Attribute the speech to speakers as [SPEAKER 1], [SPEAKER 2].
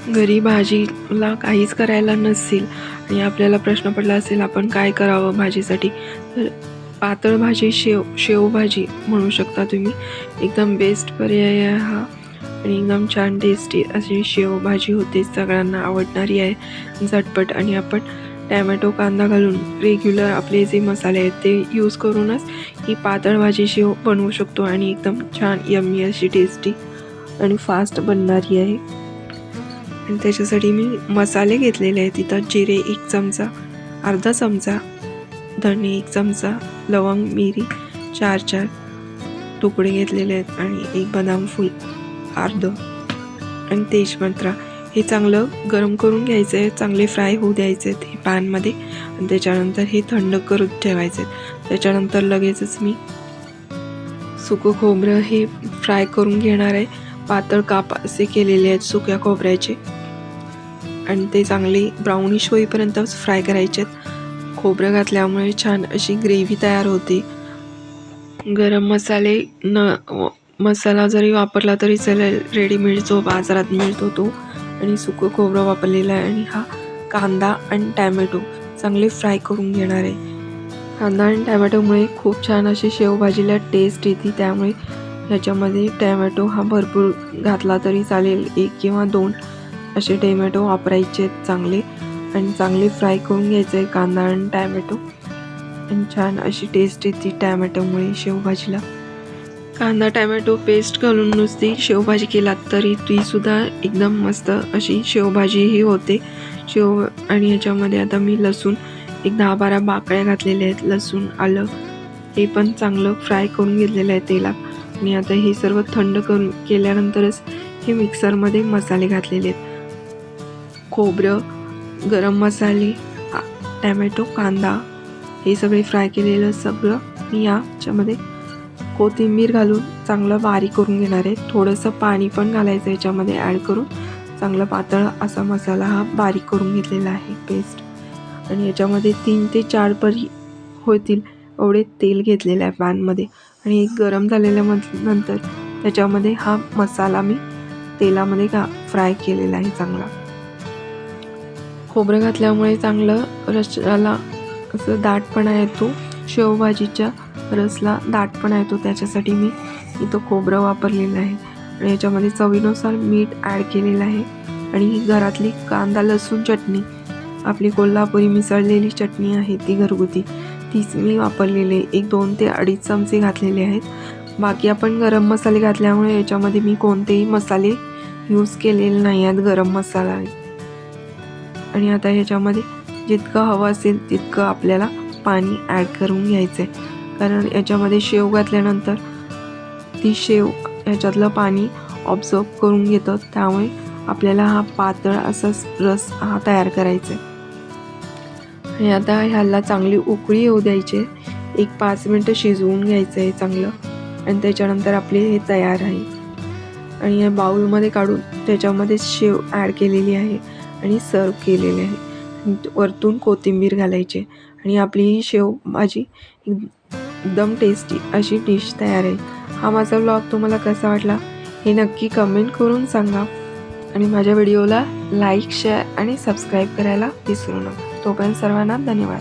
[SPEAKER 1] घरी भाजीला काहीच करायला नसेल आणि आपल्याला प्रश्न पडला असेल आपण काय करावं भाजीसाठी, तर पातळ भाजी शेवभाजी म्हणू शकता तुम्ही. एकदम बेस्ट पर्याय आहे हा आणि एकदम छान टेस्टी अशी शेवभाजी होते, सगळ्यांना आवडणारी आहे, झटपट. आणि आपण टॅमॅटो कांदा घालून रेग्युलर आपले जे मसाले आहेत ते यूज करूनच ही पातळ भाजी शेव बनवू शकतो आणि एकदम छान यम्मी अशी टेस्टी आणि फास्ट बनणारी आहे. आणि त्याच्यासाठी मी मसाले घेतलेले आहेत. इथं जिरे 1 चमचा, अर्धा चमचा धणे 1 चमचा, लवंग मिरी 4 तुकडे घेतलेले आहेत आणि 1 बदाम फूल अर्धं आणि तेजपत्ता. हे चांगलं गरम करून घ्यायचं आहे, चांगले फ्राय होऊ द्यायचे आहेत हे पॅनमध्ये आणि त्याच्यानंतर हे थंड करून ठेवायचे आहेत. त्याच्यानंतर लगेचच मी सुकं खोबरं हे फ्राय करून घेणार आहे. पातळ काप असे केलेले आहेत सुक्या खोबऱ्याचे आणि ते चांगले ब्राउनिश होईपर्यंतच फ्राय करायचे आहेत. खोबरं घातल्यामुळे छान अशी ग्रेव्ही तयार होते. गरम मसाला जरी वापरला तरी चालेल, रेडीमेड जो बाजारात मिळतो तो. आणि सुकं खोबरं वापरलेलं आहे आणि हा कांदा आणि टॅमॅटो चांगले फ्राय करून घेणार आहे. कांदा आणि टॅमॅटोमुळे खूप छान अशी शेवभाजीला टेस्ट येते, त्यामुळे ह्याच्यामध्ये टॅमॅटो हा भरपूर घातला तरी चालेल. 1 किंवा 2 असे टॅमॅटो वापरायचे आहेत चांगले आणि चांगले फ्राय करून घ्यायचे आहे कांदा आणि टॅमॅटो आणि छान अशी टेस्ट येते टॅमॅटोमुळे शेवभाजीला. कांदा टॅमॅटो पेस्ट घालून नुसती शेवभाजी केलात तरी तीसुद्धा एकदम मस्त अशी शेवभाजीही होते. आणि ह्याच्यामध्ये आता मी लसूण 10-12 बाकड्या घातलेल्या आहेत. लसूण आलं हे पण चांगलं फ्राय करून घेतलेलं आहे तेलात आणि आता हे सर्व थंड करून केल्यानंतरच हे मिक्सरमध्ये मसाले घातलेले आहेत. खोबरं, गरम मसाले, टॅमॅटो, कांदा हे सगळे फ्राय केलेलं सगळं मी याच्यामध्ये कोथिंबीर घालून चांगलं बारीक करून घेणार आहे. थोडंसं पाणी पण घालायचं याच्यामध्ये ॲड करून चांगला पातळ असा मसाला हा बारीक करून घेतलेला आहे पेस्ट. आणि याच्यामध्ये 3 ते 4 परी होतील एवढे तेल घेतलेलं आहे पॅनमध्ये आणि गरम झालेल्या नंतर त्याच्यामध्ये हा मसाला मी तेलामध्ये फ्राय केलेला आहे चांगला. खोबरं घातल्यामुळे चांगलं रसाला असं दाटपणा येतो, शेवभाजीच्या रसला दाटपणा येतो, त्याच्यासाठी मी इथं खोबरं वापरलेलं आहे. आणि याच्यामध्ये चवीनुसार मीठ ॲड केलेलं आहे आणि घरातली कांदा लसूण चटणी, आपली कोल्हापुरी मिसळलेली चटणी आहे ती घरगुती, तीच मी वापरलेली. 2 ते 2.5 चमचे घातलेले आहेत. बाकी आपण गरम मसाले घातल्यामुळे याच्यामध्ये मी कोणतेही मसाले यूज केलेले नाही आहेत, गरम मसाला. आणि आता ह्याच्यामध्ये जितकं हवं असेल तितकं आपल्याला पाणी ॲड करून घ्यायचं आहे, कारण याच्यामध्ये शेव घातल्यानंतर ती शेव ह्याच्यातलं पाणी ऑब्झर्व करून घेतं, त्यामुळे आपल्याला हा पातळ असा रस हा तयार करायचा आहे. आणि आता ह्याला चांगली उकळी येऊ द्यायची, 5 मिनटं शिजवून घ्यायचं आहे चांगलं आणि त्याच्यानंतर आपले हे तयार आहे. आणि या बाउलमध्ये काढून त्याच्यामध्ये शेव ॲड केलेली आहे आणि सर्व केलेले आहे. वरतून कोथिंबीर घालायची आणि आपली ही शेवभाजी एकदम टेस्टी अशी डिश तयार आहे. हा माझा व्लॉग तुम्हाला कसा वाटला हे नक्की कमेंट करून सांगा आणि माझ्या व्हिडिओला लाईक, शेअर आणि सबस्क्राईब करायला विसरू नका. तोपर्यंत सर्वांना धन्यवाद.